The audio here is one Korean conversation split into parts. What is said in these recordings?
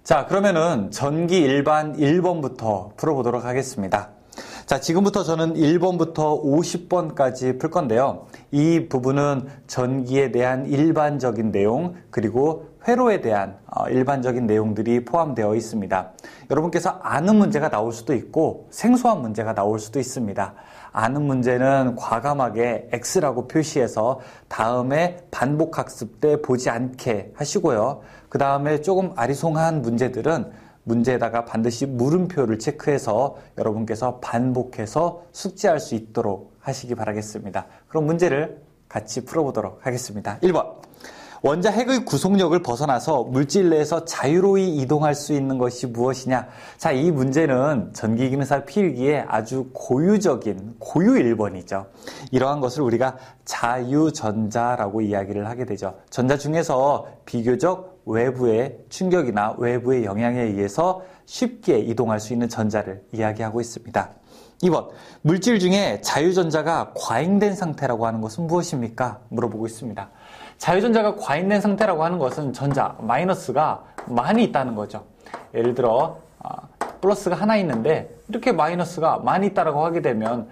자, 그러면은 전기 일반 1번부터 풀어보도록 하겠습니다. 자, 지금부터 저는 1번부터 50번까지 풀 건데요. 이 부분은 전기에 대한 일반적인 내용, 그리고 회로에 대한 일반적인 내용들이 포함되어 있습니다. 여러분께서 아는 문제가 나올 수도 있고 생소한 문제가 나올 수도 있습니다. 아는 문제는 과감하게 X라고 표시해서 다음에 반복학습 때 보지 않게 하시고요. 그 다음에 조금 아리송한 문제들은 문제에다가 반드시 물음표를 체크해서 여러분께서 반복해서 숙지할 수 있도록 하시기 바라겠습니다. 그럼 문제를 같이 풀어보도록 하겠습니다. 1번. 원자 핵의 구속력을 벗어나서 물질 내에서 자유로이 이동할 수 있는 것이 무엇이냐? 자, 이 문제는 전기기능사 필기에 아주 고유적인 고유 1번이죠. 이러한 것을 우리가 자유전자라고 이야기를 하게 되죠. 전자 중에서 비교적 외부의 충격이나 외부의 영향에 의해서 쉽게 이동할 수 있는 전자를 이야기하고 있습니다. 2번, 물질 중에 자유전자가 과잉된 상태라고 하는 것은 무엇입니까? 물어보고 있습니다. 자유전자가 과잉된 상태라고 하는 것은 전자, 마이너스가 많이 있다는 거죠. 예를 들어 플러스가 하나 있는데 이렇게 마이너스가 많이 있다라고 하게 되면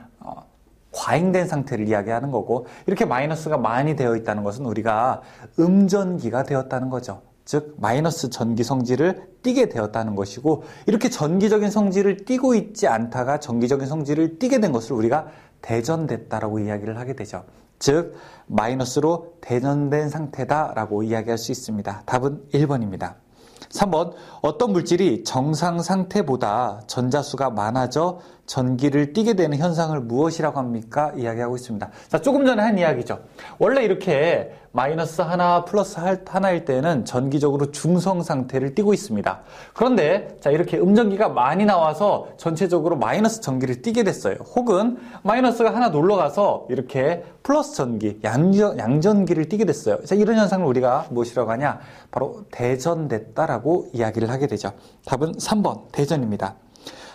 과잉된 상태를 이야기하는 거고, 이렇게 마이너스가 많이 되어 있다는 것은 우리가 음전기가 되었다는 거죠. 즉 마이너스 전기 성질을 띠게 되었다는 것이고, 이렇게 전기적인 성질을 띠고 있지 않다가 전기적인 성질을 띠게 된 것을 우리가 대전됐다라고 이야기를 하게 되죠. 즉 마이너스로 대전된 상태다라고 이야기할 수 있습니다. 답은 1번입니다. 3번, 어떤 물질이 정상 상태보다 전자수가 많아져 전기를 띠게 되는 현상을 무엇이라고 합니까? 이야기하고 있습니다. 자, 조금 전에 한 이야기죠. 원래 이렇게 마이너스 하나 플러스 하나일 때는 전기적으로 중성 상태를 띠고 있습니다. 그런데 자, 이렇게 음전기가 많이 나와서 전체적으로 마이너스 전기를 띠게 됐어요. 혹은 마이너스가 하나 놀러가서 이렇게 플러스 전기, 양전기를 띠게 됐어요. 자, 이런 현상을 우리가 무엇이라고 하냐? 바로 대전됐다라고 이야기를 하게 되죠. 답은 3번, 대전입니다.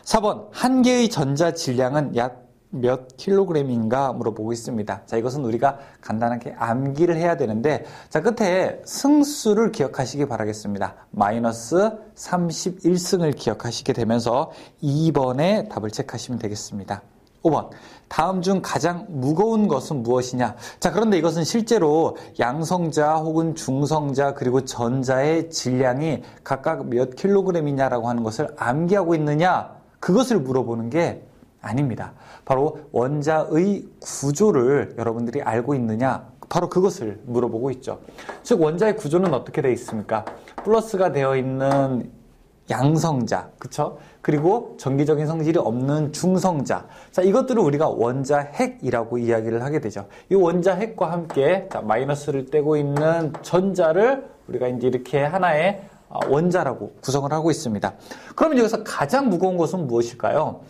4번, 한 개의 전자 질량은 약 몇 킬로그램인가 물어보고 있습니다. 자, 이것은 우리가 간단하게 암기를 해야 되는데, 자, 끝에 승수를 기억하시기 바라겠습니다. 마이너스 31승을 기억하시게 되면서 2번의 답을 체크하시면 되겠습니다. 5번, 다음 중 가장 무거운 것은 무엇이냐? 자, 그런데 이것은 실제로 양성자 혹은 중성자 그리고 전자의 질량이 각각 몇 킬로그램이냐라고 하는 것을 암기하고 있느냐? 그것을 물어보는 게 아닙니다. 바로 원자의 구조를 여러분들이 알고 있느냐? 바로 그것을 물어보고 있죠. 즉 원자의 구조는 어떻게 되어 있습니까? 플러스가 되어 있는 양성자, 그쵸? 그리고 전기적인 성질이 없는 중성자. 자, 이것들을 우리가 원자 핵이라고 이야기를 하게 되죠. 이 원자 핵과 함께 자, 마이너스를 떼고 있는 전자를 우리가 이제 이렇게 하나의 원자라고 구성을 하고 있습니다. 그러면 여기서 가장 무거운 것은 무엇일까요?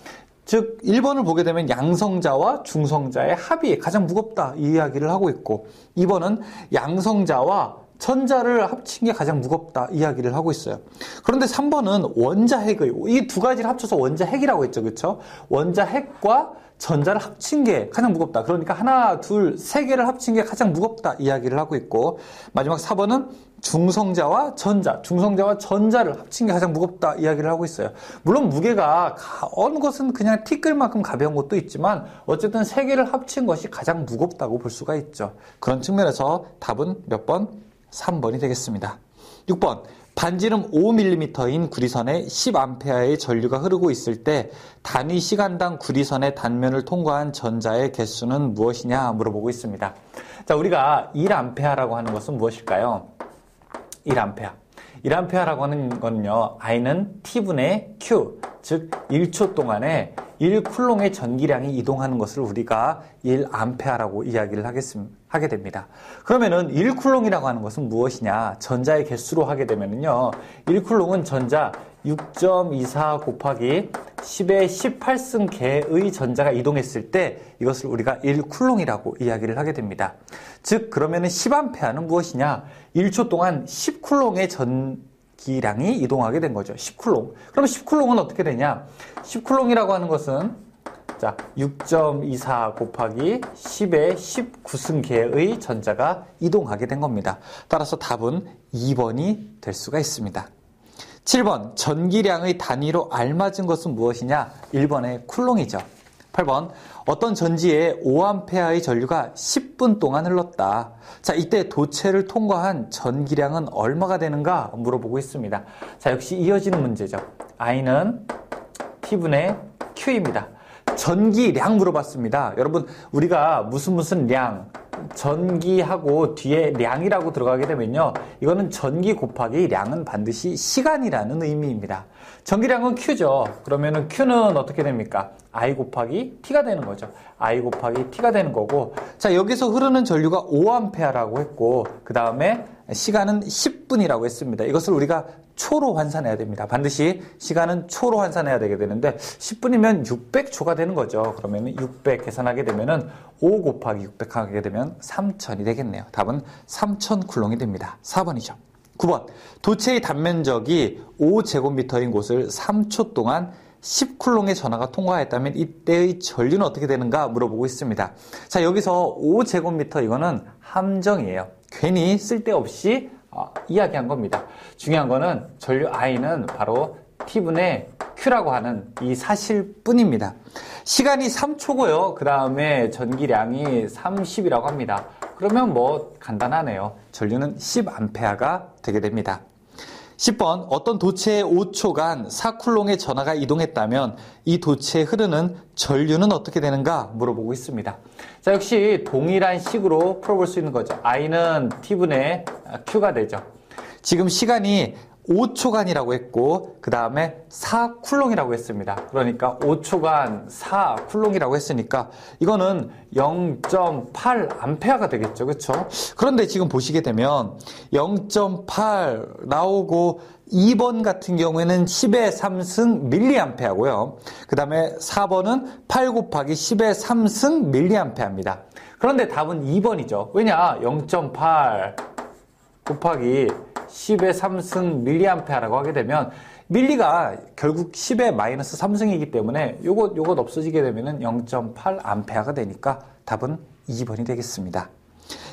즉 1번을 보게 되면 양성자와 중성자의 합이 가장 무겁다 이 이야기를 하고 있고, 2번은 양성자와 전자를 합친 게 가장 무겁다 이야기를 하고 있어요. 그런데 3번은 원자 핵의, 이 두 가지를 합쳐서 원자 핵이라고 했죠. 그렇죠? 원자 핵과 전자를 합친 게 가장 무겁다. 그러니까 하나, 둘, 세 개를 합친 게 가장 무겁다 이야기를 하고 있고, 마지막 4번은 중성자와 전자를 합친 게 가장 무겁다 이야기를 하고 있어요. 물론 무게가 어느 것은 그냥 티끌만큼 가벼운 것도 있지만 어쨌든 세 개를 합친 것이 가장 무겁다고 볼 수가 있죠. 그런 측면에서 답은 몇 번? 3번이 되겠습니다. 6번, 반지름 5mm인 구리선에 10A의 전류가 흐르고 있을 때 단위 시간당 구리선의 단면을 통과한 전자의 개수는 무엇이냐 물어보고 있습니다. 자, 우리가 1A라고 하는 것은 무엇일까요? 1A. 1A라고 하는 거는요, I는 T분의 Q, 즉 1초 동안에 1쿨롱의 전기량이 이동하는 것을 우리가 1A라고 이야기를 하게 됩니다. 그러면은 1쿨롱이라고 하는 것은 무엇이냐? 전자의 개수로 하게 되면은요, 1쿨롱은 전자 6.24 곱하기 10의 18승 개의 전자가 이동했을 때 이것을 우리가 1쿨롱이라고 이야기를 하게 됩니다. 즉 그러면은 10A는 무엇이냐? 1초 동안 10쿨롱의 전기량이 이동하게 된 거죠. 10쿨롱. 그럼 10쿨롱은 어떻게 되냐? 10쿨롱이라고 하는 것은 자 6.24 곱하기 10의 19승 개의 전자가 이동하게 된 겁니다. 따라서 답은 2번이 될 수가 있습니다. 7번 전기량의 단위로 알맞은 것은 무엇이냐? 1번의 쿨롱이죠. 8번 어떤 전지에 5A의 전류가 10분 동안 흘렀다. 자, 이때 도체를 통과한 전기량은 얼마가 되는가 물어보고 있습니다. 자, 역시 이어지는 문제죠. I는 T분의 Q입니다. 전기량 물어봤습니다. 여러분, 우리가 무슨 량, 전기하고 뒤에 량이라고 들어가게 되면요, 이거는 전기 곱하기 량은 반드시 시간이라는 의미입니다. 전기량은 Q죠. 그러면은 Q는 어떻게 됩니까? I 곱하기 T가 되는 거죠. I 곱하기 T가 되는 거고, 자, 여기서 흐르는 전류가 5A라고 했고, 그 다음에 시간은 10분이라고 했습니다. 이것을 우리가 초로 환산해야 됩니다. 반드시 시간은 초로 환산해야 되게 되는데 10분이면 600초가 되는 거죠. 그러면 600 계산하게 되면은 5 곱하기 600 하게 되면 3000이 되겠네요. 답은 3000쿨롱이 됩니다. 4번이죠. 9번 도체의 단면적이 5제곱미터인 곳을 3초 동안 10쿨롱의 전하가 통과했다면 이때의 전류는 어떻게 되는가 물어보고 있습니다. 자, 여기서 5제곱미터 이거는 함정이에요. 괜히 쓸데없이 이야기한 겁니다. 중요한 거는 전류 I는 바로 T분의 Q라고 하는 이 사실뿐입니다. 시간이 3초고요. 그 다음에 전기량이 30이라고 합니다. 그러면 뭐 간단하네요. 전류는 10A가 되게 됩니다. 10번 어떤 도체에 5초간 4쿨롱의 전하가 이동했다면 이 도체에 흐르는 전류는 어떻게 되는가 물어보고 있습니다. 자, 역시 동일한 식으로 풀어볼 수 있는 거죠. I는 T분의 Q가 되죠. 지금 시간이 5초간이라고 했고 그 다음에 4쿨롱이라고 했습니다. 그러니까 5초간 4쿨롱이라고 했으니까 이거는 0.8A가 되겠죠. 그렇죠? 그런데 지금 보시게 되면 0.8 나오고 2번 같은 경우에는 10의 3승 mA고요. 그 다음에 4번은 8 곱하기 10의 3승 mA입니다. 그런데 답은 2번이죠. 왜냐? 0.8 곱하기 10의 3승 mA라고 하게 되면 밀리가 결국 10의 마이너스 3승이기 때문에 요것 없어지게 되면은 0.8A가 되니까 답은 2번이 되겠습니다.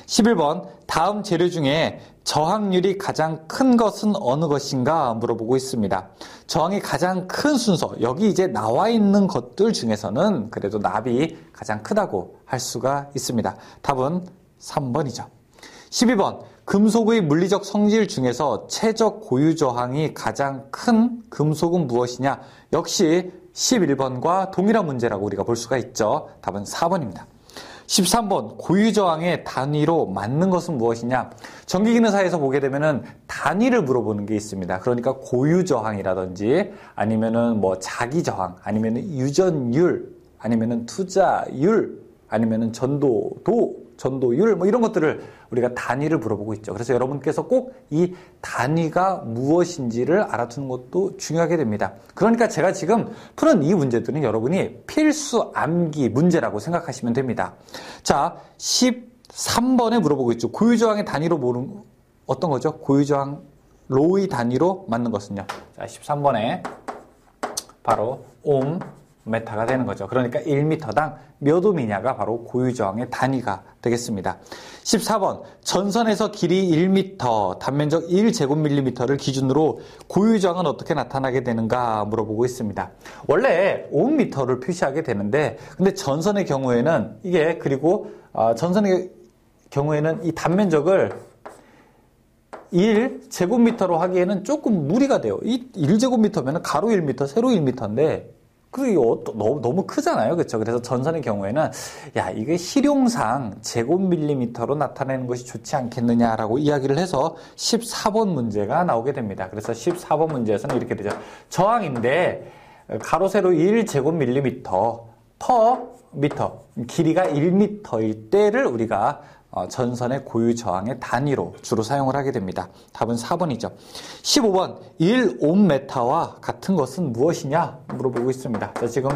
11번 다음 재료 중에 저항률이 가장 큰 것은 어느 것인가 물어보고 있습니다. 저항이 가장 큰 순서, 여기 이제 나와 있는 것들 중에서는 그래도 납이 가장 크다고 할 수가 있습니다. 답은 3번이죠. 12번 금속의 물리적 성질 중에서 최적 고유 저항이 가장 큰 금속은 무엇이냐? 역시 11번과 동일한 문제라고 우리가 볼 수가 있죠. 답은 4번입니다. 13번 고유 저항의 단위로 맞는 것은 무엇이냐? 전기기능사에서 보게 되면은 단위를 물어보는 게 있습니다. 그러니까 고유 저항이라든지 아니면은 뭐 자기 저항, 아니면은 유전율, 아니면은 투자율, 아니면은 전도율 뭐 이런 것들을 우리가 단위를 물어보고 있죠. 그래서 여러분께서 꼭 이 단위가 무엇인지를 알아두는 것도 중요하게 됩니다. 그러니까 제가 지금 푸는 이 문제들은 여러분이 필수 암기 문제라고 생각하시면 됩니다. 자, 13번에 물어보고 있죠. 고유저항의 단위로 모르는 어떤 거죠? 고유저항 로의 단위로 맞는 것은요. 자, 13번에 바로 옴 메타가 되는 거죠. 그러니까 1m당 몇 옴이냐가 바로 고유저항의 단위가 되겠습니다. 14번 전선에서 길이 1m, 단면적 1제곱밀리미터를 기준으로 고유저항은 어떻게 나타나게 되는가 물어보고 있습니다. 원래 5m를 표시하게 되는데 근데 전선의 경우에는 이게 그리고 전선의 경우에는 이 단면적을 1제곱미터로 하기에는 조금 무리가 돼요. 이 1제곱미터면 가로 1m, 세로 1m인데 그게 너무 크잖아요. 그렇죠? 그래서 전선의 경우에는 야, 이게 실용상 제곱밀리미터로 나타내는 것이 좋지 않겠느냐라고 이야기를 해서 14번 문제가 나오게 됩니다. 그래서 14번 문제에서는 이렇게 되죠. 저항인데 가로 세로 1제곱밀리미터 퍼 미터, 길이가 1m일 때를 우리가 전선의 고유 저항의 단위로 주로 사용을 하게 됩니다. 답은 4번이죠. 15번 1옴메타와 같은 것은 무엇이냐 물어보고 있습니다. 자, 지금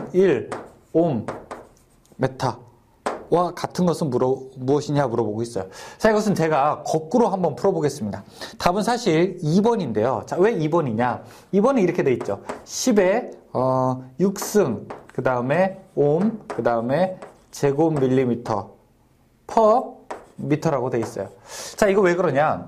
1옴메타와 같은 것은 무엇이냐 물어보고 있어요. 자, 이것은 제가 거꾸로 한번 풀어보겠습니다. 답은 사실 2번인데요. 자, 왜 2번이냐? 2번은 이렇게 돼 있죠. 10의 6승, 그 다음에 옴, 그 다음에 제곱밀리미터 퍼 미터라고 돼 있어요. 자, 이거 왜 그러냐?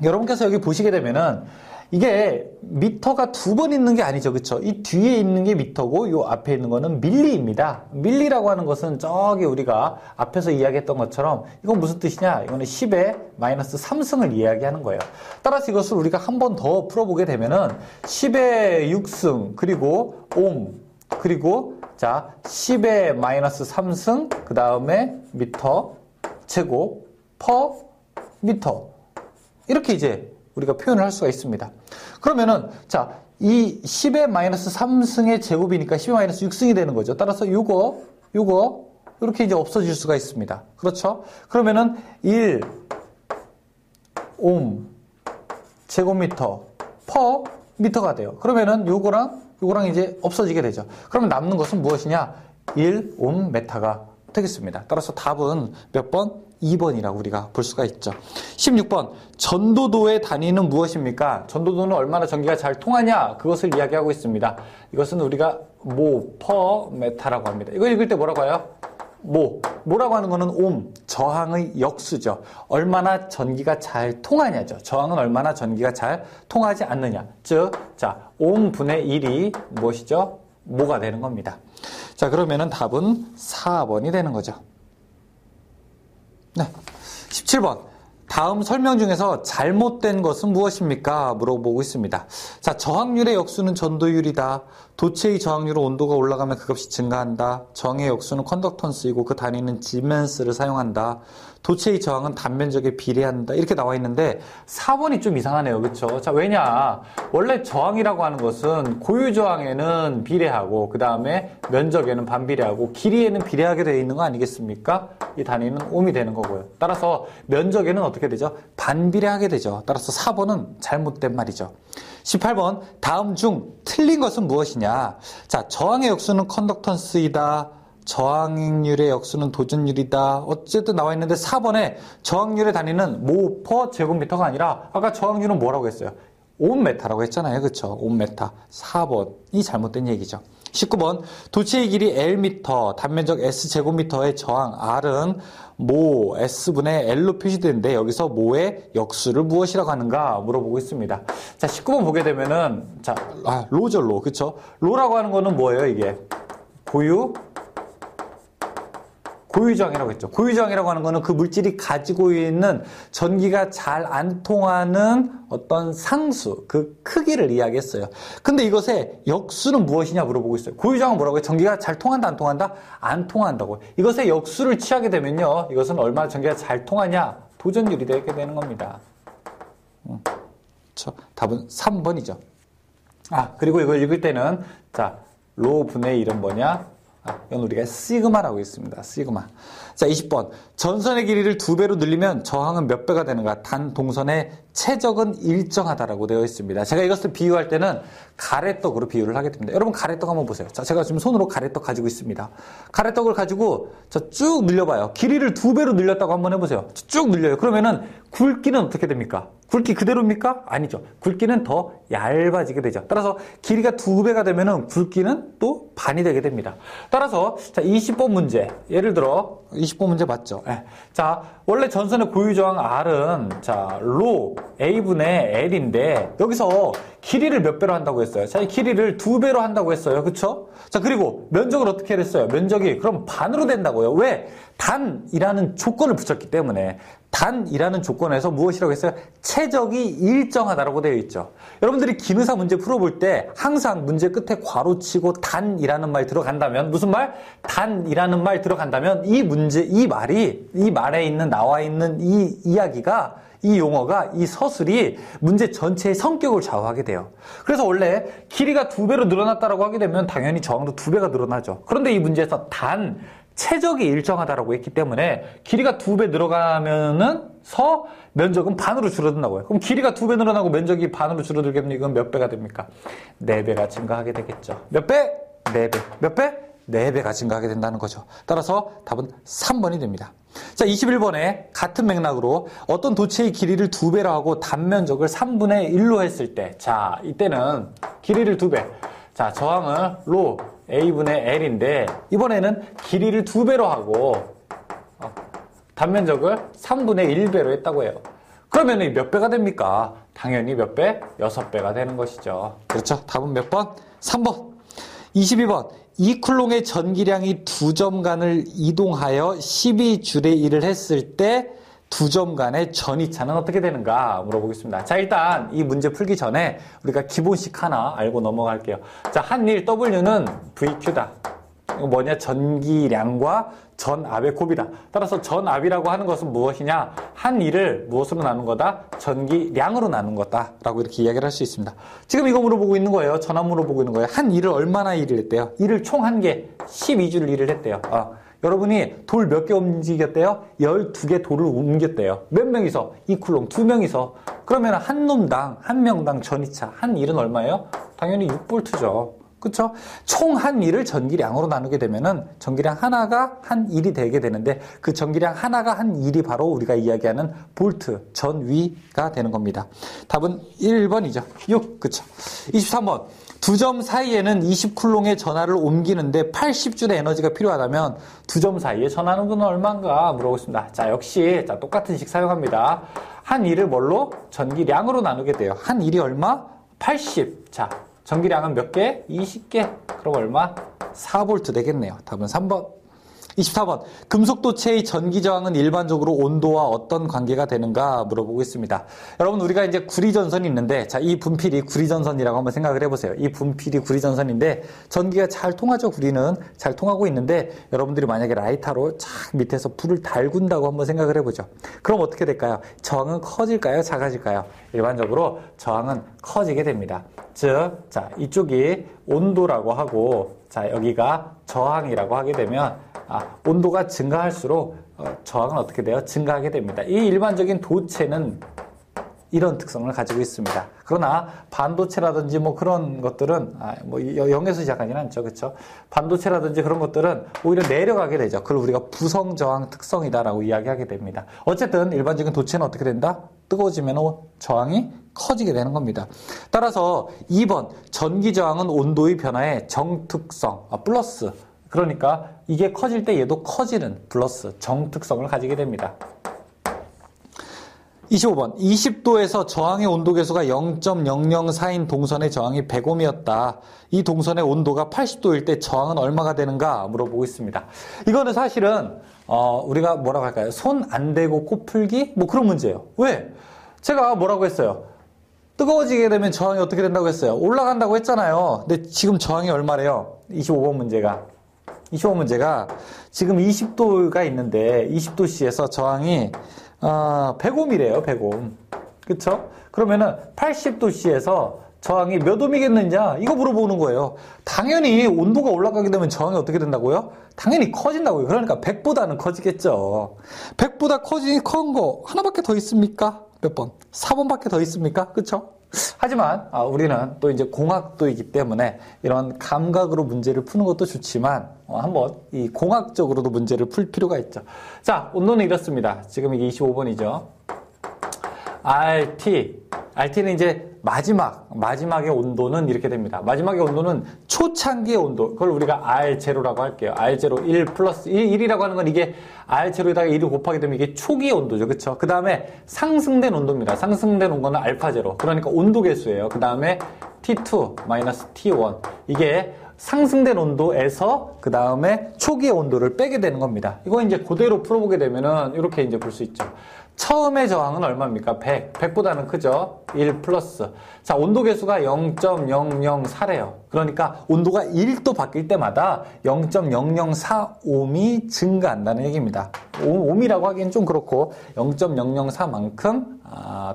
여러분께서 여기 보시게 되면은 이게 미터가 두 번 있는 게 아니죠. 그쵸? 이 뒤에 있는 게 미터고 요 앞에 있는 거는 밀리입니다. 밀리라고 하는 것은 저기 우리가 앞에서 이야기했던 것처럼 이건 무슨 뜻이냐? 이거는 10의 마이너스 3승을 이야기하는 거예요. 따라서 이것을 우리가 한 번 더 풀어보게 되면은 10의 6승 그리고 옴 그리고 자 10의 마이너스 3승 그 다음에 미터 제곱 퍼 미터 이렇게 이제 우리가 표현을 할 수가 있습니다. 그러면은 자 이 10의 마이너스 3승의 제곱이니까 10의 마이너스 6승이 되는 거죠. 따라서 요거 이렇게 이제 없어질 수가 있습니다. 그렇죠? 그러면은 1 옴 제곱미터 퍼 미터가 돼요. 그러면은 요거랑 이제 없어지게 되죠. 그러면 남는 것은 무엇이냐? 1 옴 메타가 되겠습니다. 따라서 답은 몇 번? 2번이라고 우리가 볼 수가 있죠. 16번 전도도의 단위는 무엇입니까? 전도도는 얼마나 전기가 잘 통하냐? 그것을 이야기하고 있습니다. 이것은 우리가 모, 퍼, 메타라고 합니다. 이거 읽을 때 뭐라고 해요? 뭐라고 하는 거는 옴, 저항의 역수죠. 얼마나 전기가 잘 통하냐죠. 저항은 얼마나 전기가 잘 통하지 않느냐. 즉, 자, 옴 분의 1이 무엇이죠? 모가 되는 겁니다. 자, 그러면은 답은 4번이 되는 거죠. 네. 17번. 다음 설명 중에서 잘못된 것은 무엇입니까? 물어보고 있습니다. 자, 저항률의 역수는 전도율이다. 도체의 저항률은 온도가 올라가면 그 값이 증가한다. 저항의 역수는 컨덕턴스이고 그 단위는 지멘스를 사용한다. 도체의 저항은 단면적에 비례한다. 이렇게 나와 있는데 4번이 좀 이상하네요. 그렇죠? 자, 왜냐? 원래 저항이라고 하는 것은 고유 저항에는 비례하고 그 다음에 면적에는 반비례하고 길이에는 비례하게 되어 있는 거 아니겠습니까? 이 단위는 옴이 되는 거고요. 따라서 면적에는 어떻게 되죠? 반비례하게 되죠. 따라서 4번은 잘못된 말이죠. 18번 다음 중 틀린 것은 무엇이냐? 자, 저항의 역수는 컨덕턴스이다. 저항률의 역수는 도전율이다. 어쨌든 나와 있는데 4번에 저항률의 단위는 모 퍼 제곱미터가 아니라 아까 저항률은 뭐라고 했어요? 옴메타라고 했잖아요. 그렇죠? 옴메타. 4번이 잘못된 얘기죠. 19번 도체의 길이 L미터, 단면적 S제곱미터의 저항 R은 모 S분의 L로 표시되는데 여기서 모의 역수를 무엇이라고 하는가 물어보고 있습니다. 자, 19번 보게 되면은 자, 로죠, 로. 그쵸? 로라고 하는 거는 뭐예요, 이게? 고유저항이라고 했죠. 고유저항이라고 하는 거는 그 물질이 가지고 있는 전기가 잘 안 통하는 어떤 상수, 그 크기를 이야기했어요. 근데 이것의 역수는 무엇이냐 물어보고 있어요. 고유저항은 뭐라고 해요? 전기가 잘 통한다, 안 통한다? 안 통한다고. 이것의 역수를 취하게 되면요. 이것은 얼마나 전기가 잘 통하냐? 도전율이 되게 되는 겁니다. 그렇죠. 답은 3번이죠. 그리고 이걸 읽을 때는 자, 로 분의 1은 뭐냐? 이건 우리가 시그마라고 있습니다. 시그마. 자, 20번. 전선의 길이를 2배로 늘리면 저항은 몇 배가 되는가? 단 동선의 최적은 일정하다라고 되어 있습니다. 제가 이것을 비유할 때는 가래떡으로 비유를 하게 됩니다. 여러분 가래떡 한번 보세요. 자, 제가 지금 손으로 가래떡 가지고 있습니다. 가래떡을 가지고 쭉 늘려봐요. 길이를 2배로 늘렸다고 한번 해보세요. 쭉 늘려요. 그러면은 굵기는 어떻게 됩니까? 굵기 그대로입니까? 아니죠. 굵기는 더 얇아지게 되죠. 따라서 길이가 2배가 되면은 굵기는 또 반이 되게 됩니다. 따라서 자, 20번 문제. 예를 들어 20번 문제 맞죠? 네. 자, 원래 전선의 고유저항 R은 자, 로 A분의 L인데 여기서 길이를 몇 배로 한다고 했어요? 자, 이 길이를 2배로 한다고 했어요. 그쵸? 자, 그리고 면적을 어떻게 했어요? 면적이 그럼 반으로 된다고요. 왜? 단이라는 조건을 붙였기 때문에 단이라는 조건에서 무엇이라고 했어요? 최적이 일정하다라고 되어 있죠. 여러분들이 기능사 문제 풀어볼 때 항상 문제 끝에 괄호치고 단이라는 말 들어간다면 무슨 말? 단이라는 말 들어간다면 이 문제, 이 말에 있는 나와 있는 이 이야기가 이 용어가, 이 서술이 문제 전체의 성격을 좌우하게 돼요. 그래서 원래 길이가 2배로 늘어났다라고 하게 되면 당연히 저항도 2배가 늘어나죠. 그런데 이 문제에서 최적이 일정하다라고 했기 때문에 길이가 2배 늘어가면은 면적은 반으로 줄어든다고요. 그럼 길이가 2배 늘어나고 면적이 반으로 줄어들게 되면 이건 몇 배가 됩니까? 4배가 증가하게 되겠죠. 몇 배? 4배. 몇 배? 4배가 증가하게 된다는 거죠. 따라서 답은 3번이 됩니다. 자, 21번에 같은 맥락으로 어떤 도체의 길이를 2배로 하고 단면적을 3분의 1로 했을 때, 자, 이때는 길이를 2배. 자, 저항은 로 A분의 L인데 이번에는 길이를 2배로 하고 단면적을 3분의 1배로 했다고 해요. 그러면 몇 배가 됩니까? 당연히 몇 배? 6배가 되는 것이죠. 그렇죠. 답은 몇 번? 3번. 22번. 이 쿨롱의 전기량이 2점간을 이동하여 12줄의 일을 했을 때 2점 간의 전이차는 어떻게 되는가 물어보겠습니다. 자, 일단 이 문제 풀기 전에 우리가 기본식 하나 알고 넘어갈게요. 자, 한일 W는 VQ다. 이거 뭐냐? 전기량과 전압의 곱이다. 따라서 전압이라고 하는 것은 무엇이냐? 한 일을 무엇으로 나눈 거다? 전기량으로 나눈 거다. 라고 이렇게 이야기를 할 수 있습니다. 지금 이거 물어보고 있는 거예요. 전압 물어보고 있는 거예요. 한 일을 얼마나 일을 했대요? 일을 총 한 개, 12주를 일을 했대요. 여러분이 돌 몇 개 움직였대요? 12개 돌을 옮겼대요. 몇 명이서? 2쿨롱, 2명이서. 그러면 한 놈당, 한 명당 전이차, 한 일은 얼마예요? 당연히 6볼트죠. 그쵸? 총 한 일을 전기량으로 나누게 되면은 전기량 하나가 한 일이 되게 되는데 그 전기량 하나가 한 일이 바로 우리가 이야기하는 볼트, 전위가 되는 겁니다. 답은 1번이죠. 6. 그쵸? 23번. 2점 사이에는 20쿨롱의 전하를 옮기는데 80줄의 에너지가 필요하다면 2점 사이에 전하는 얼마인가 물어보겠습니다. 자, 역시 똑같은 식 사용합니다. 한 일을 뭘로? 전기량으로 나누게 돼요. 한 일이 얼마? 80. 자, 전기량은 몇 개? 20개. 그럼 얼마? 4V 되겠네요. 답은 3번. 24번. 금속도체의 전기저항은 일반적으로 온도와 어떤 관계가 되는가 물어보고 있습니다. 여러분, 우리가 이제 구리전선이 있는데, 자, 이 분필이 구리전선이라고 한번 생각을 해보세요. 이 분필이 구리전선인데, 전기가 잘 통하죠, 구리는. 잘 통하고 있는데, 여러분들이 만약에 라이터로 착 밑에서 불을 달군다고 한번 생각을 해보죠. 그럼 어떻게 될까요? 저항은 커질까요? 작아질까요? 일반적으로 저항은 커지게 됩니다. 즉, 자, 이쪽이 온도라고 하고, 자, 여기가 저항이라고 하게 되면, 온도가 증가할수록 저항은 어떻게 돼요? 증가하게 됩니다. 이 일반적인 도체는 이런 특성을 가지고 있습니다. 그러나 반도체라든지 뭐 그런 것들은 뭐 0에서 시작하지는 않죠. 그렇죠? 반도체라든지 그런 것들은 오히려 내려가게 되죠. 그걸 우리가 부성 저항 특성이다라고 이야기하게 됩니다. 어쨌든 일반적인 도체는 어떻게 된다? 뜨거워지면 저항이 커지게 되는 겁니다. 따라서 2번 전기 저항은 온도의 변화의 정특성, 플러스. 그러니까 이게 커질 때 얘도 커지는 플러스 정특성을 가지게 됩니다. 25번. 20도에서 저항의 온도 계수가 0.004인 동선의 저항이 100옴이었다. 이 동선의 온도가 80도일 때 저항은 얼마가 되는가 물어보고 있습니다. 이거는 사실은 우리가 뭐라고 할까요? 손 안 대고 코 풀기? 뭐 그런 문제예요. 왜? 제가 뭐라고 했어요? 뜨거워지게 되면 저항이 어떻게 된다고 했어요? 올라간다고 했잖아요. 근데 지금 저항이 얼마래요? 25번 문제가 지금 20도가 있는데 20도씨에서 저항이 100옴이래요. 100옴. 그쵸? 그러면은 80도씨에서 저항이 몇 옴이겠느냐? 이거 물어보는 거예요. 당연히 온도가 올라가게 되면 저항이 어떻게 된다고요? 당연히 커진다고요. 그러니까 100보다는 커지겠죠. 100보다 커진 거 하나밖에 더 있습니까? 몇 번? 4번밖에 더 있습니까? 그쵸? 하지만 우리는 또 이제 공학도이기 때문에 이런 감각으로 문제를 푸는 것도 좋지만 한번 이 공학적으로도 문제를 풀 필요가 있죠. 자, 온도는 이렇습니다. 지금 이게 25번이죠. RT는 이제 마지막의 온도는 이렇게 됩니다. 마지막의 온도는 초창기의 온도. 그걸 우리가 R0라고 할게요. R0, 1 플러스 1이라고 하는 건 이게 R0에다가 1을 곱하게 되면 이게 초기의 온도죠. 그쵸? 그 다음에 상승된 온도입니다. 상승된 온도는 알파0. 그러니까 온도 계수예요. 그 다음에 T2 마이너스 T1. 이게 상승된 온도에서 그 다음에 초기의 온도를 빼게 되는 겁니다. 이거 이제 그대로 풀어보게 되면은 이렇게 이제 볼 수 있죠. 처음의 저항은 얼마입니까? 100. 100보다는 크죠? 1 플러스. 자, 온도 계수가 0.004래요. 그러니까 온도가 1도 바뀔 때마다 0.004옴이 증가한다는 얘기입니다. 옴이라고 하기엔 좀 그렇고 0.004만큼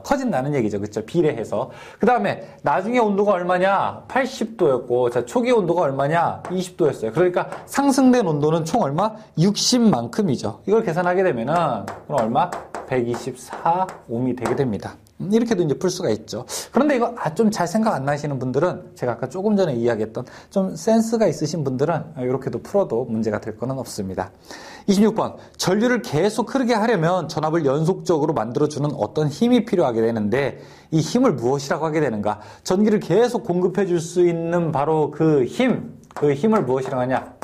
커진다는 얘기죠. 그렇죠? 비례해서. 그 다음에 나중에 온도가 얼마냐? 80도였고 자, 초기 온도가 얼마냐? 20도였어요. 그러니까 상승된 온도는 총 얼마? 60만큼이죠. 이걸 계산하게 되면은 그럼 얼마? 124옴이 되게 됩니다. 이렇게도 이제 풀 수가 있죠. 그런데 이거 좀 잘 생각 안 나시는 분들은 제가 아까 조금 전에 이야기했던 좀 센스가 있으신 분들은 이렇게도 풀어도 문제가 될 거는 없습니다. 26번. 전류를 계속 흐르게 하려면 전압을 연속적으로 만들어주는 어떤 힘이 필요하게 되는데 이 힘을 무엇이라고 하게 되는가? 전기를 계속 공급해 줄 수 있는 바로 그 힘을 무엇이라고 하냐?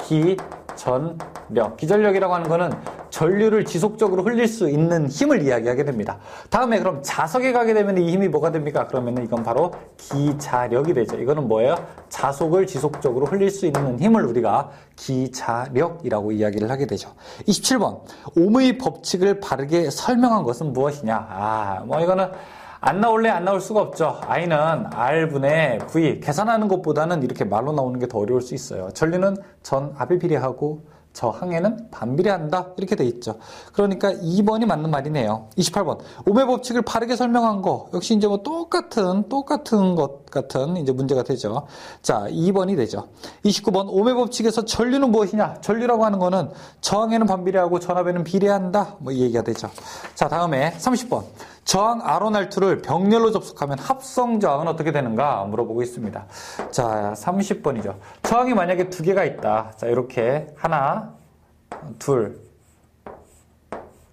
전력. 기전력이라고 하는 거는 전류를 지속적으로 흘릴 수 있는 힘을 이야기하게 됩니다. 다음에 그럼 자석에 가게 되면 이 힘이 뭐가 됩니까? 그러면 이건 바로 기자력이 되죠. 이거는 뭐예요? 자속을 지속적으로 흘릴 수 있는 힘을 우리가 기자력이라고 이야기를 하게 되죠. 27번. 옴의 법칙을 바르게 설명한 것은 무엇이냐? 이거는 안 나올래 안 나올 수가 없죠. I는 R분의 V. 계산하는 것보다는 이렇게 말로 나오는 게 더 어려울 수 있어요. 전류는 전압에 비례하고 저항에는 반비례한다. 이렇게 돼 있죠. 그러니까 2번이 맞는 말이네요. 28번. 옴의 법칙을 바르게 설명한 거. 역시 이제 뭐 똑같은 것 같은 이제 문제가 되죠. 자, 2번이 되죠. 29번. 옴의 법칙에서 전류는 무엇이냐? 전류라고 하는 거는 저항에는 반비례하고 전압에는 비례한다. 이 얘기가 되죠. 자, 다음에 30번. 저항 R1, R2를 병렬로 접속하면 합성 저항은 어떻게 되는가 물어보고 있습니다. 자, 30번이죠. 저항이 만약에 두 개가 있다. 자, 이렇게 하나, 둘.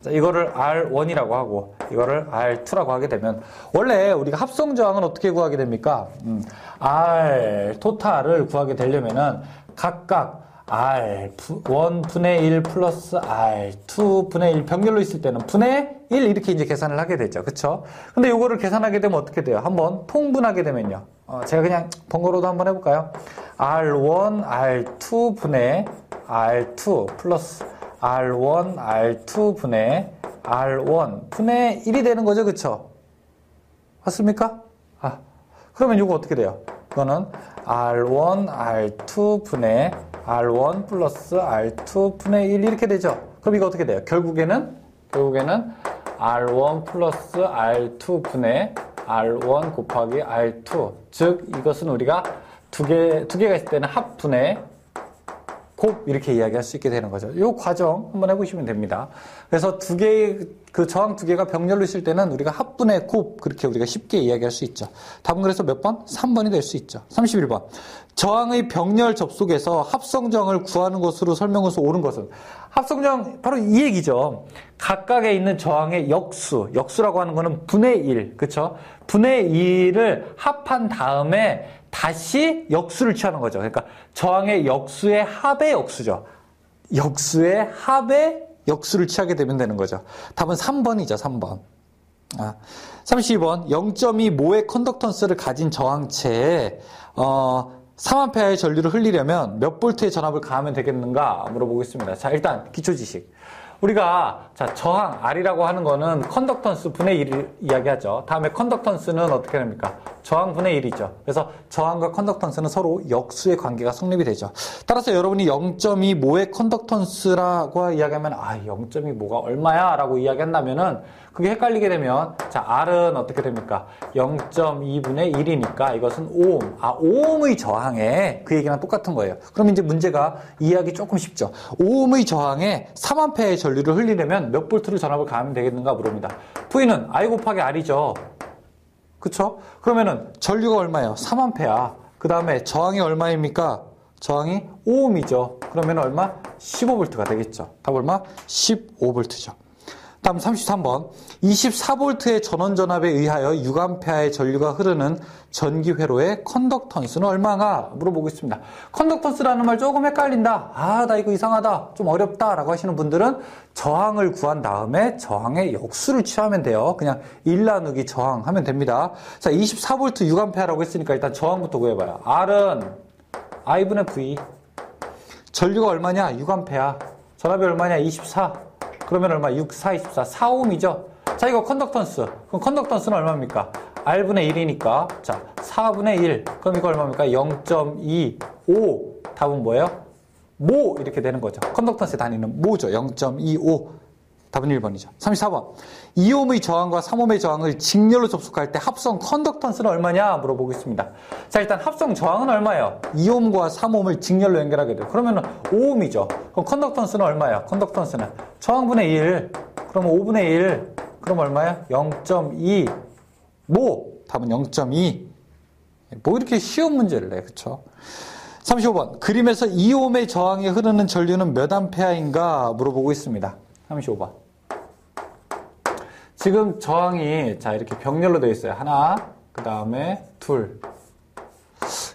자, 이거를 R1이라고 하고 이거를 R2라고 하게 되면 원래 우리가 합성 저항은 어떻게 구하게 됩니까? R 토탈을 구하게 되려면은 각각 R1분의 1 플러스 R2분의 1 병렬로 있을 때는 분의 1 이렇게 이제 계산을 하게 되죠. 그쵸? 근데 요거를 계산하게 되면 어떻게 돼요? 한번 통분하게 되면요. 제가 그냥 번거로도 한번 해볼까요? R1, R2분의 R2 플러스 R1, R2분의 R1 분의 1이 되는 거죠. 그쵸? 맞습니까? 그러면 요거 어떻게 돼요? 이거는 R1, R2분의 R1 플러스 R2분의 1 이렇게 되죠. 그럼 이거 어떻게 돼요? 결국에는 R1 플러스 R2분의 R1 곱하기 R2. 즉 이것은 우리가 두 개가 있을 때는 합분의 곱 이렇게 이야기할 수 있게 되는 거죠. 이 과정 한번 해보시면 됩니다. 그래서 그 저항 두 개가 병렬로 있을 때는 우리가 합분의 곱 그렇게 우리가 쉽게 이야기할 수 있죠. 답은 그래서 몇 번? 3번이 될 수 있죠. 31번. 저항의 병렬 접속에서 합성저항을 구하는 것으로 설명해서 옳은 것은 합성저항 바로 이 얘기죠. 각각에 있는 저항의 역수라고 하는 거는 분의 1, 그렇죠? 분의 1을 합한 다음에 다시 역수를 취하는 거죠. 그러니까 저항의 역수의 합의 역수죠. 역수의 합의 역수를 취하게 되면 되는 거죠. 답은 3번이죠. 3번. 32번. 0.2모의 컨덕턴스를 가진 저항체에 3A의 전류를 흘리려면 몇 볼트의 전압을 가하면 되겠는가 물어보고 있습니다. 자, 일단 기초 지식. 우리가 저항 R이라고 하는 거는 컨덕턴스 분의 1을 이야기하죠. 다음에 컨덕턴스는 어떻게 됩니까? 저항 분의 1이죠. 그래서 저항과 컨덕턴스는 서로 역수의 관계가 성립이 되죠. 따라서 여러분이 0.2모의 컨덕턴스라고 이야기하면 0.2모가 얼마야? 라고 이야기한다면은 그게 헷갈리게 되면 R은 어떻게 됩니까? 0.2분의 1이니까 이것은 오hm. 오음의 저항에 그 얘기랑 똑같은 거예요. 그럼 이제 문제가 이해하기 조금 쉽죠. 오음의 저항에 3A의 전류를 흘리려면 몇 볼트를 전압을 가하면 되겠는가 물어봅니다. V는 I 곱하기 R이죠. 그쵸? 그러면은 전류가 얼마예요? 3A. 그 다음에 저항이 얼마입니까? 저항이 5ohm이죠. 그러면 얼마? 15V가 되겠죠. 답 얼마? 15V죠. 다음 33번. 24V의 전원전압에 의하여 6A의 전류가 흐르는 전기회로의 컨덕턴스는 얼마가? 물어보고 있습니다. 컨덕턴스라는 말 조금 헷갈린다. 나 이거 이상하다. 좀 어렵다. 라고 하시는 분들은 저항을 구한 다음에 저항의 역수를 취하면 돼요. 그냥 1 나누기 저항 하면 됩니다. 자, 24V 6A라고 했으니까 일단 저항부터 구해봐요. R은 I분의 V. 전류가 얼마냐? 6A. 전압이 얼마냐? 24. 그러면 얼마? 6, 4, 24. 4ohm이죠? 자, 이거 컨덕턴스. 그럼 컨덕턴스는 얼마입니까? R분의 1이니까. 자, 4분의 1. 그럼 이거 얼마입니까? 0.25. 답은 뭐예요? 모! 이렇게 되는 거죠. 컨덕턴스의 단위는 모죠. 0.25. 답은 1번이죠. 34번. 2ohm의 저항과 3ohm의 저항을 직렬로 접속할 때 합성 컨덕턴스는 얼마냐? 물어보고 있습니다. 자, 일단 합성 저항은 얼마예요? 2ohm과 3ohm을 직렬로 연결하게 돼요. 그러면 5ohm이죠. 그럼 컨덕턴스는 얼마예요? 컨덕턴스는 저항분의 1. 그럼 5분의 1. 그럼 얼마예요? 0.2. 모. 답은 0.2. 뭐 이렇게 쉬운 문제를 내. 그쵸? 35번. 그림에서 2ohm의 저항에 흐르는 전류는 몇 암페어인가? 물어보고 있습니다. 35번. 지금 저항이 이렇게 병렬로 되어 있어요. 하나, 그 다음에 둘.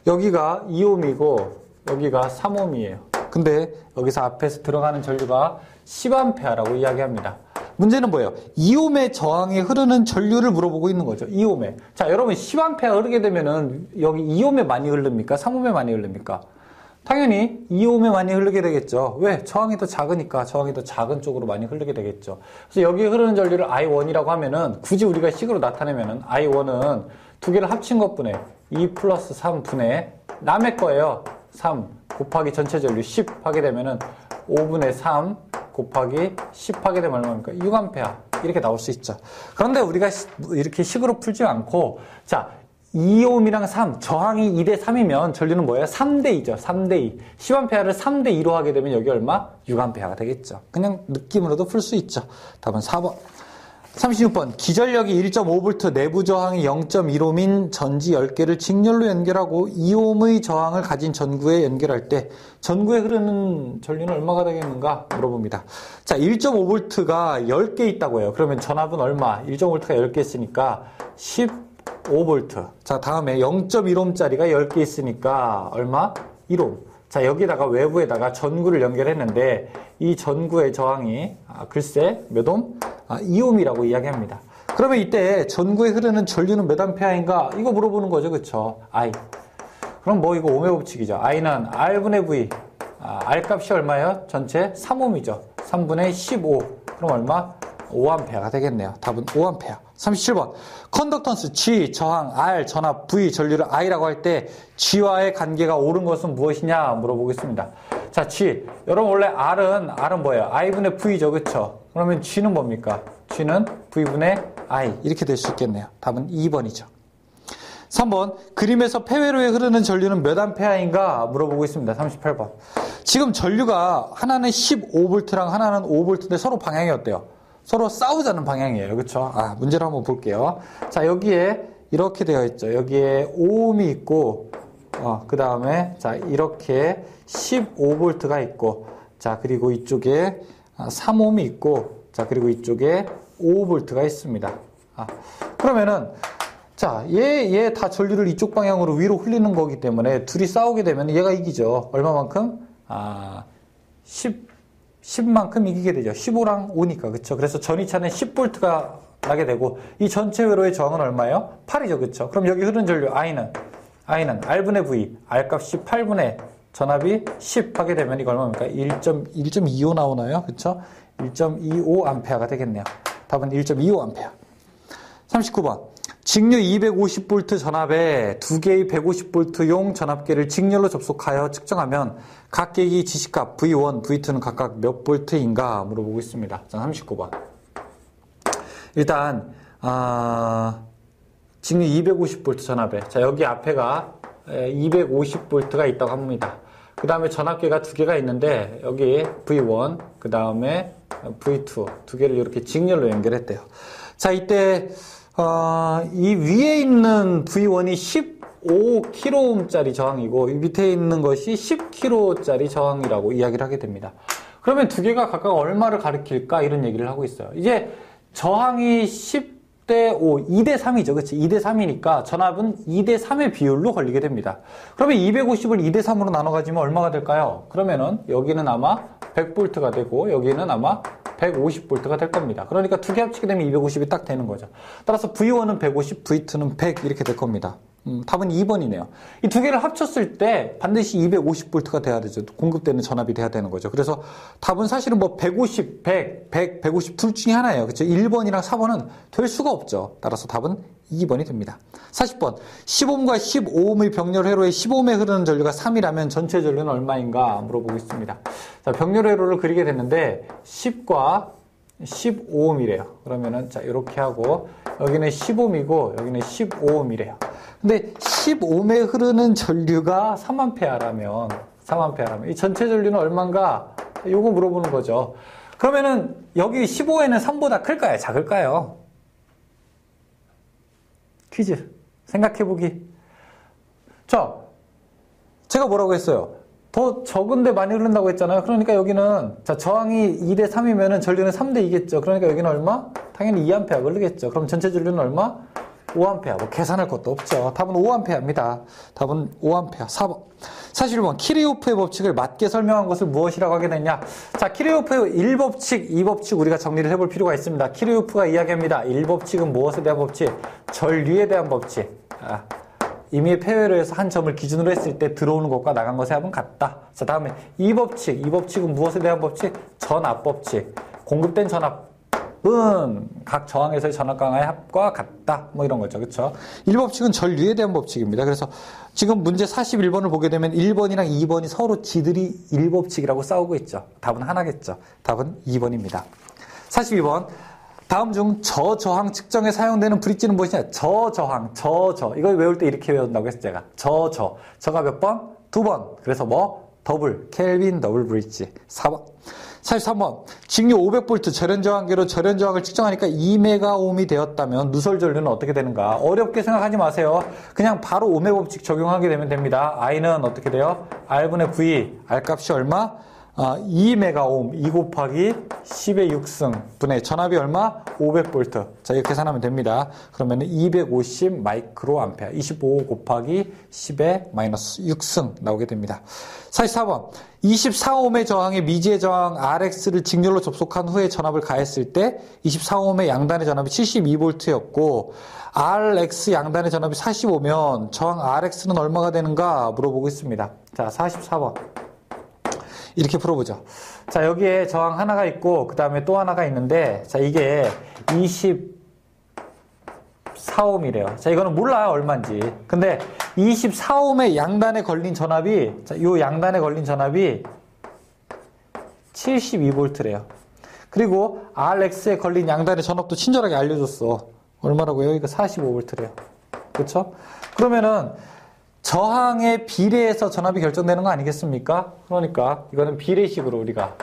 여기가 2ohm이고 여기가 3ohm이에요. 근데 여기서 앞에서 들어가는 전류가 10A라고 이야기합니다. 문제는 뭐예요? 2옴의 저항에 흐르는 전류를 물어보고 있는 거죠. 2옴에. 자, 여러분 10A 흐르게 되면은 여기 2옴에 많이 흐릅니까? 3옴에 많이 흐릅니까? 당연히 2옴에 많이 흐르게 되겠죠. 왜? 저항이 더 작으니까 저항이 더 작은 쪽으로 많이 흐르게 되겠죠. 그래서 여기에 흐르는 전류를 I1이라고 하면은 굳이 우리가 식으로 나타내면은 I1은 두 개를 합친 것분의 2 플러스 3분의 남의 거예요. 3 곱하기 전체 전류 10 하게 되면은 5분의 3 곱하기 10 하게 되면 얼마입니까? 6A 이렇게 나올 수 있죠. 그런데 우리가 이렇게 식으로 풀지 않고 자 2옴이랑 3 저항이 2대 3이면 전류는 뭐예요? 3대 2죠. 3대 2 10A를 3대 2로 하게 되면 여기 얼마? 6A가 되겠죠. 그냥 느낌으로도 풀 수 있죠. 답은 4번. 36번 기전력이 1.5V 내부 저항이 0.1옴인 전지 10개를 직렬로 연결하고 2옴의 저항을 가진 전구에 연결할 때 전구에 흐르는 전류는 얼마가 되겠는가 물어봅니다. 자, 1.5V가 10개 있다고 해요. 그러면 전압은 얼마? 1.5V가 10개 있으니까 15V. 자, 다음에 0.1옴짜리가 10개 있으니까 얼마? 1옴. 자, 여기다가 외부에다가 전구를 연결했는데 이 전구의 저항이 글쎄 몇 옴? 2옴이라고 이야기합니다. 그러면 이때 전구에 흐르는 전류는 몇 암페어인가? 이거 물어보는 거죠. 그쵸? I. 그럼 뭐 이거 옴의 법칙이죠. I는 R분의 V. R 값이 얼마예요? 전체 3옴이죠. 3분의 15. 그럼 얼마? 5A가 되겠네요. 답은 5A. 37번. 컨덕턴스 G, 저항 R, 전압 V, 전류를 I라고 할 때 G와의 관계가 옳은 것은 무엇이냐 물어보겠습니다. 자, G. 여러분 원래 R은 뭐예요? I분의 V죠. 그쵸? 그러면 G는 뭡니까? G는 V분의 I. 이렇게 될 수 있겠네요. 답은 2번이죠. 3번. 그림에서 폐회로에 흐르는 전류는 몇 암페어인가 물어보고 있습니다. 38번. 지금 전류가 하나는 15V랑 하나는 5V인데 서로 방향이 어때요? 서로 싸우자는 방향이에요. 그렇죠? 문제를 한번 볼게요. 자, 여기에 이렇게 되어 있죠. 여기에 5옴이 있고 그 다음에 자, 이렇게 15V가 있고 자, 그리고 이쪽에 3옴이 있고 자, 그리고 이쪽에 5V가 있습니다. 그러면은 자, 얘 다 전류를 이쪽 방향으로 위로 흘리는 거기 때문에 둘이 싸우게 되면 얘가 이기죠. 얼마만큼? 10만큼 이기게 되죠. 15랑 5니까. 그쵸? 그래서 전이차는 10V가 나게 되고, 이 전체 회로의 저항은 얼마예요? 8이죠. 그쵸? 그럼 여기 흐르는 전류 I는 R분의 V, R 값이 8분의 전압이 10 하게 되면 이거 얼마입니까? 1.25 나오나요? 그쵸? 1.25A가 되겠네요. 답은 1.25A. 39번. 직류 250V 전압에 두 개의 150V용 전압계를 직렬로 접속하여 측정하면 각 계기 지시값 V1, V2는 각각 몇 볼트인가 물어보고 있습니다. 자, 39번. 일단 직류 250V 전압에 자, 여기 앞에가 250V가 있다고 합니다. 그 다음에 전압계가 두 개가 있는데 여기 V1, 그 다음에 V2 두 개를 이렇게 직렬로 연결했대요. 자, 이때 이 위에 있는 V1이 15kΩ짜리 저항이고 이 밑에 있는 것이 10kΩ짜리 저항이라고 이야기를 하게 됩니다. 그러면 두 개가 각각 얼마를 가리킬까? 이런 얘기를 하고 있어요. 이제 저항이 10대 5, 2대 3이죠. 그치? 2대 3이니까 전압은 2대 3의 비율로 걸리게 됩니다. 그러면 250을 2대 3으로 나눠 가지면 얼마가 될까요? 그러면은 여기는 아마 100V가 되고 여기는 아마 150V가 될 겁니다. 그러니까 두 개 합치게 되면 250이 딱 되는 거죠. 따라서 V1은 150, V2는 100 이렇게 될 겁니다. 답은 2번이네요. 이 두 개를 합쳤을 때 반드시 250V가 돼야 되죠. 공급되는 전압이 돼야 되는 거죠. 그래서 답은 사실은 뭐 150, 100, 100, 150 둘 중에 하나예요. 그렇죠? 1번이랑 4번은 될 수가 없죠. 따라서 답은 2번이 됩니다. 40번. 10옴과 15옴의 병렬 회로에 15옴에 흐르는 전류가 3이라면 전체 전류는 얼마인가 물어보고 있습니다. 자, 병렬 회로를 그리게 됐는데 10과 15옴이래요. 그러면은 자, 이렇게 하고 여기는 10옴이고 여기는 15옴이래요. 근데 15옴에 흐르는 전류가 3A라면 이 전체 전류는 얼마인가? 요거 물어보는 거죠. 그러면은 여기 15에는 3보다 클까요? 작을까요? 퀴즈. 생각해보기. 자, 제가 뭐라고 했어요? 더 적은데 많이 흐른다고 했잖아요. 그러니까 여기는, 자, 저항이 2대 3이면은 전류는 3대 2겠죠. 그러니까 여기는 얼마? 당연히 2A 흐르겠죠. 그럼 전체 전류는 얼마? 5A. 뭐 계산할 것도 없죠. 답은 5A입니다. 답은 5A. 4번. 41번. 키르호프의 법칙을 맞게 설명한 것을 무엇이라고 하게 됐냐? 자, 키르호프의 1법칙, 2법칙 우리가 정리를 해볼 필요가 있습니다. 키르호프가 이야기합니다. 1법칙은 무엇에 대한 법칙? 전류에 대한 법칙. 임의의 폐회로 해서 한 점을 기준으로 했을 때 들어오는 것과 나간 것의 합은 같다. 자, 다음에 2법칙. 2법칙은 무엇에 대한 법칙? 전압법칙. 공급된 전압은 각 저항에서의 전압 강화의 합과 같다. 뭐 이런 거죠. 그쵸? 1법칙은 전류에 대한 법칙입니다. 그래서 지금 문제 41번을 보게 되면 1번이랑 2번이 서로 지들이 1법칙이라고 싸우고 있죠. 답은 하나겠죠. 답은 2번입니다. 42번. 다음 중 저저항 측정에 사용되는 브릿지는 무엇이냐? 저저항, 이걸 외울 때 이렇게 외운다고 했어요, 제가. 저가 몇 번? 2번. 그래서 뭐? 켈빈 더블 브릿지. 4번. 43번. 직류 500V 절연 저항계로 절연 저항을 측정하니까 2메가옴이 되었다면 누설 전류는 어떻게 되는가? 어렵게 생각하지 마세요. 그냥 바로 오메 법칙 적용하게 되면 됩니다. I는 어떻게 돼요? R분의 V. R 값이 얼마? 2메가옴, 2 곱하기 10의 6승 분의 전압이 얼마? 500V. 자, 이거 계산하면 됩니다. 그러면 250 마이크로 암페어. 25 곱하기 10의 마이너스 6승 나오게 됩니다. 44번. 24옴의 저항에 미지의 저항 RX를 직렬로 접속한 후에 전압을 가했을 때 24옴의 양단의 전압이 72V였고 RX 양단의 전압이 45면 저항 RX는 얼마가 되는가 물어보고 있습니다. 자, 44번. 이렇게 풀어보죠. 자, 여기에 저항 하나가 있고 그 다음에 또 하나가 있는데 자, 이게 24옴이래요. 자, 이거는 몰라요, 얼마인지. 근데 24옴의 양단에 걸린 전압이 자, 요 양단에 걸린 전압이 72V래요. 그리고 RX에 걸린 양단의 전압도 친절하게 알려줬어. 얼마라고요? 이거 45V래요. 그렇죠? 그러면은 저항의 비례해서 전압이 결정되는 거 아니겠습니까? 그러니까 이거는 비례식으로 우리가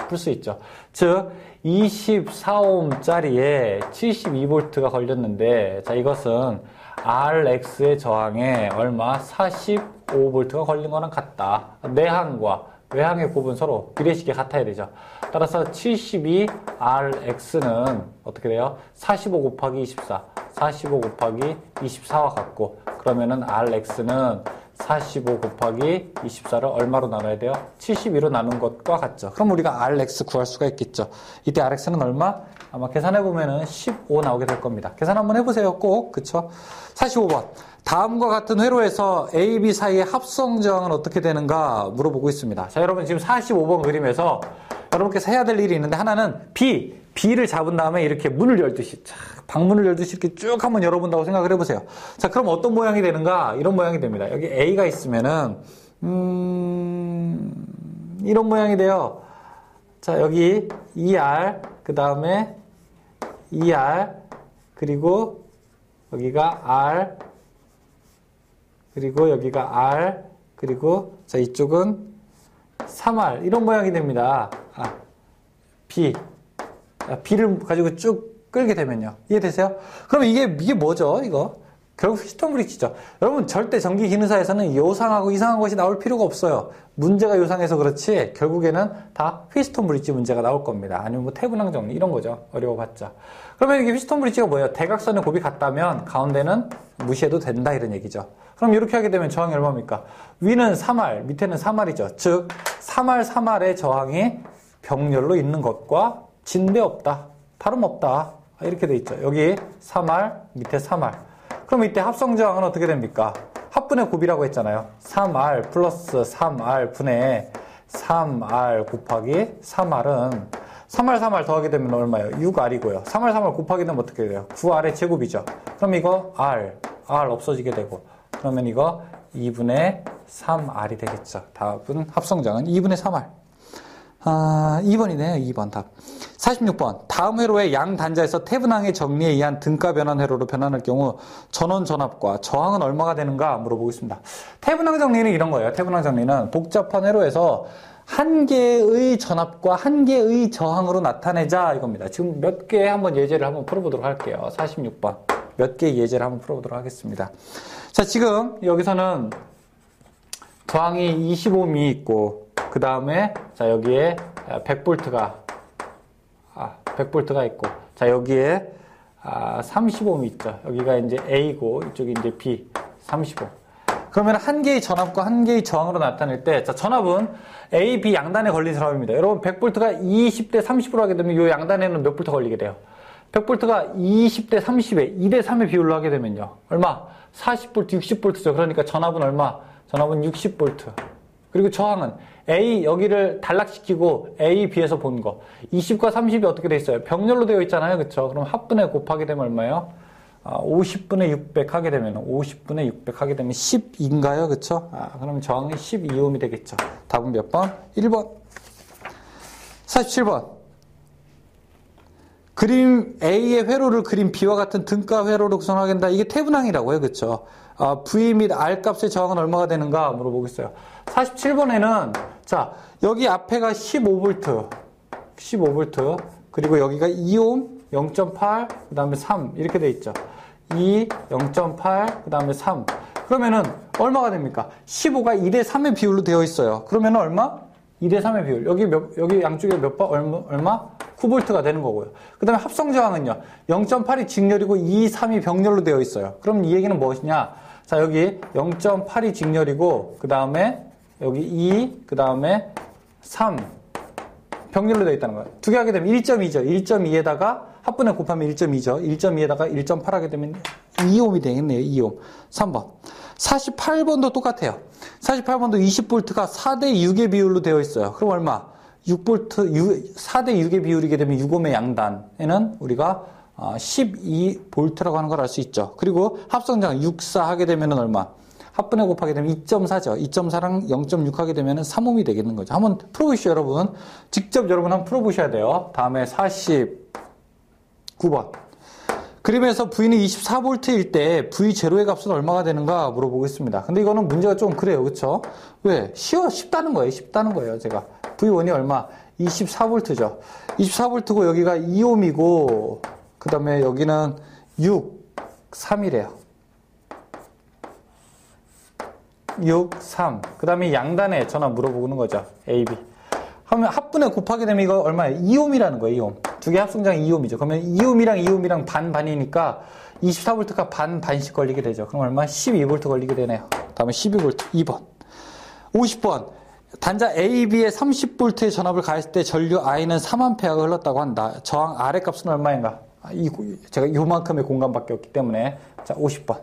풀 수 있죠. 즉 24옴짜리에 72V가 걸렸는데 자, 이것은 RX의 저항에 얼마? 45V가 걸린 거랑 같다. 내항과 외항의 곱은 서로 비례식이 같아야 되죠. 따라서 72RX는 어떻게 돼요? 45 곱하기 24, 45 곱하기 24와 같고 그러면은 RX는 45 곱하기 24를 얼마로 나눠야 돼요? 72로 나눈 것과 같죠. 그럼 우리가 RX 구할 수가 있겠죠. 이때 RX는 얼마? 아마 계산해보면은 15 나오게 될 겁니다. 계산 한번 해보세요. 꼭. 그쵸? 45번. 다음과 같은 회로에서 A, B 사이의 합성 저항은 어떻게 되는가 물어보고 있습니다. 자, 여러분 지금 45번 그림에서 여러분께서 해야 될 일이 있는데 하나는 B를 잡은 다음에 이렇게 문을 열듯이 방문을 열듯이 이렇게 쭉 한번 열어본다고 생각을 해보세요. 자, 그럼 어떤 모양이 되는가? 이런 모양이 됩니다. 여기 A가 있으면은 이런 모양이 돼요. 자, 여기 ER 그 다음에 ER 그리고 여기가 R 그리고 여기가 R 그리고 자, 이쪽은 3R 이런 모양이 됩니다. B를 가지고 쭉 끌게 되면요. 이해되세요? 그럼 이게 뭐죠? 이거 결국 피스톤 브릿지죠. 여러분 절대 전기 기능사에서는 요상하고 이상한 것이 나올 필요가 없어요. 문제가 요상해서 그렇지 결국에는 다 피스톤 브릿지 문제가 나올 겁니다. 아니면 뭐 태분항 정리 이런 거죠. 어려워봤자. 그러면 이게 피스톤 브릿지가 뭐예요? 대각선의 곱이 같다면 가운데는 무시해도 된다 이런 얘기죠. 그럼 이렇게 하게 되면 저항이 얼마입니까? 위는 3R, 밑에는 3R이죠. 즉 3R의 저항이 병렬로 있는 것과 진배 없다. 다름없다. 이렇게 돼 있죠. 여기 3R, 밑에 3R. 그럼 이때 합성 저항은 어떻게 됩니까? 합분의 곱이라고 했잖아요. 3R 플러스 3R 분의 3R 곱하기 3R은 3R 더하게 되면 얼마예요? 6R이고요. 3R 곱하게 되면 어떻게 돼요? 9R의 제곱이죠. 그럼 이거 R 없어지게 되고 그러면 이거 2분의 3R이 되겠죠. 답은 합성저항은 2분의 3R. 2번이네요. 2번 답. 46번. 다음 회로의 양 단자에서 태분항의 정리에 의한 등가 변환 회로로 변환할 경우 전원 전압과 저항은 얼마가 되는가 물어보겠습니다. 태분항 정리는 이런 거예요. 태분항 정리는 복잡한 회로에서 한 개의 전압과 한 개의 저항으로 나타내자 이겁니다. 지금 몇 개 한번 예제를 한번 풀어보도록 할게요. 46번. 몇 개의 예제를 한번 풀어보도록 하겠습니다. 자, 지금 여기서는 저항이 25미 있고 그 다음에 자, 여기에 100V가 있고 자, 여기에 35mm 있죠. 여기가 이제 A고 이쪽이 이제 B 35. 그러면 한 개의 전압과 한 개의 저항으로 나타낼 때, 자, 전압은 A, B 양단에 걸린 사람입니다. 여러분 100V가 20대 30으로 하게 되면 이 양단에는 몇 볼트 걸리게 돼요? 100V가 20대 30에 2대 3의 비율로 하게 되면요. 얼마? 40V, 60V죠. 그러니까 전압은 얼마? 전압은 60V. 그리고 저항은 A 여기를 단락시키고 A, B에서 본 거. 20과 30이 어떻게 돼 있어요? 병렬로 되어 있잖아요. 그쵸? 그럼 합분에 곱하게 되면 얼마예요? 50분의 600 하게 되면 50분의 600 하게 되면 10인가요? 그쵸? 그럼 저항이 12ohm이 되겠죠. 답은 몇 번? 1번. 47번. 그림 A의 회로를 그림 B와 같은 등가 회로로 구성하게 된다. 이게 태분항이라고요. 그쵸? V 및 R 값의 저항은 얼마가 되는가 물어보겠어요. 47번에는 자 여기 앞에가 15V 15V 그리고 여기가 2ohm 0.8 그 다음에 3 이렇게 돼 있죠. 2 0.8 그 다음에 3 그러면은 얼마가 됩니까? 15가 2대 3의 비율로 되어 있어요. 그러면은 얼마? 2대 3의 비율. 여기 양쪽에 몇 번 얼마? 9V가 되는 거고요. 그 다음에 합성 저항은요. 0.8이 직렬이고 2, 3이 병렬로 되어 있어요. 그럼 이 얘기는 무엇이냐? 자, 여기 0.8이 직렬이고 그 다음에 여기 2, 그 다음에 3 병렬로 되어 있다는 거예요. 두 개 하게 되면 1.2죠. 1.2에다가 합분에 곱하면 1.2죠. 1.2에다가 1.8 하게 되면 2ohm이 되겠네요. 2ohm. 3번. 48번도 똑같아요. 48번도 20V가 4대 6의 비율로 되어 있어요. 그럼 얼마? 6V, 4대 6의 비율이게 되면 6ohm의 양단에는 우리가 12V라고 하는 걸 알 수 있죠. 그리고 합성장 64 하게 되면 얼마? 합분에 곱하게 되면 2.4죠. 2.4랑 0.6 하게 되면 3ohm이 되겠는 거죠. 한번 풀어보시죠, 여러분. 직접 여러분 한번 풀어보셔야 돼요. 다음에 49번. 그림에서 V는 24V일 때 V0의 값은 얼마가 되는가 물어보겠습니다. 근데 이거는 문제가 좀 그래요. 그쵸? 왜? 쉽다는 거예요. 쉽다는 거예요. 제가. V1이 얼마? 24V죠. 24V고 여기가 2ohm이고 그 다음에 여기는 6, 3이래요. 6, 3. 그 다음에 양단의 전압 물어보는 거죠. A, B. 하면 합분에 곱하게 되면 이거 얼마예요? 2ohm이라는 거예요. 2ohm. 두 개 합성장이 2ohm이죠. 그러면 2ohm이랑 반이니까 24V가 반씩 걸리게 되죠. 그럼 얼마? 12V 걸리게 되네요. 다음에 12V. 2번. 50번. 단자 A, B에 30V의 전압을 가했을 때 전류 I는 3A가 흘렀다고 한다. 저항 R의 값은 얼마인가? 제가 요만큼의 공간밖에 없기 때문에. 자, 50번.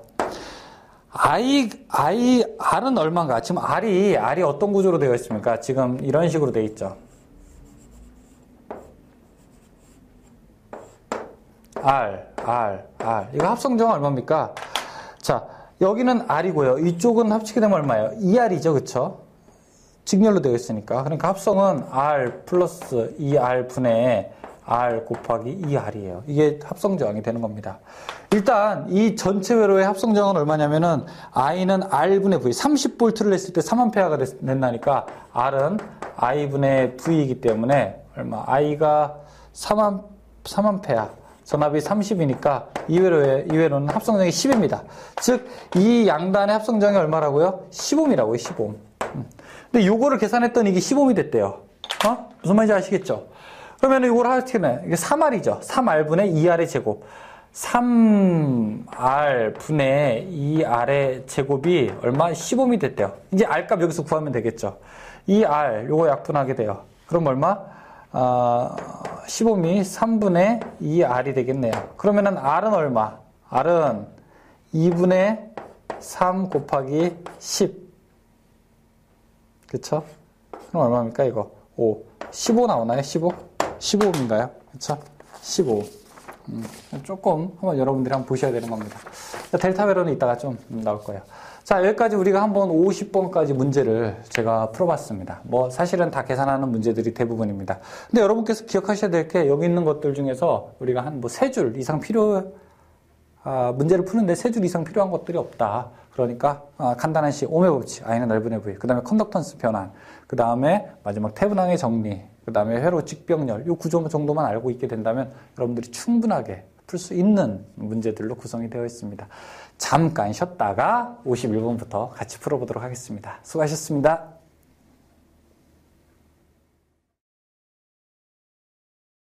R은 얼마인가? 지금 R이 어떤 구조로 되어 있습니까? 지금 이런 식으로 되어 있죠. R. 이거 합성정은 얼마입니까? 자, 여기는 R이고요. 이쪽은 합치게 되면 얼마예요? 2R이죠. 그쵸? 직렬로 되어 있으니까. 그러니까 합성은 R 플러스 2R 분의 R 곱하기 2R이에요. 이게 합성저항이 되는 겁니다. 일단 이 전체 회로의 합성저항은 얼마냐면은 I는 R분의 V 30V를 했을 때 3A가 된다니까 R은 I분의 V이기 때문에 얼마? I가 3A 전압이 30이니까 이 회로는 합성저항이 10입니다. 즉 이 양단의 합성저항이 얼마라고요? 15ohm이라고요. 15ohm. 근데 요거를 계산했더니 이게 15ohm이 됐대요. 무슨 말인지 아시겠죠? 그러면 이걸 어떻게 내? 이게 3R이죠. 3R분의 2R의 제곱. 3R 분의 2R의 제곱이 얼마? 15ohm이 됐대요. 이제 R값 여기서 구하면 되겠죠. 2R 요거 약분하게 돼요. 그럼 얼마? 15ohm이 3분의 2R이 되겠네요. 그러면은 R은 얼마? R은 2분의 3 곱하기 10. 그쵸? 그럼 얼마입니까, 이거? 5. 15 나오나요? 15? 15ohm인가요? 그쵸? 15. 조금 한번 여러분들이 한번 보셔야 되는 겁니다. 델타 회로는 이따가 좀 나올 거예요. 자, 여기까지 우리가 한번 50번까지 문제를 제가 풀어봤습니다. 뭐 사실은 다 계산하는 문제들이 대부분입니다. 근데 여러분께서 기억하셔야 될 게 여기 있는 것들 중에서 우리가 한 뭐 3줄 이상 문제를 푸는데 3줄 이상 필요한 것들이 없다. 그러니까 간단한 시 오음의 법칙, I는 R분의 V, 그 다음에 컨덕턴스 변환, 그 다음에 마지막 태분항의 정리, 그 다음에 회로 직병렬, 이 구조 정도만 알고 있게 된다면 여러분들이 충분하게 풀 수 있는 문제들로 구성이 되어 있습니다. 잠깐 쉬었다가 51번부터 같이 풀어보도록 하겠습니다. 수고하셨습니다.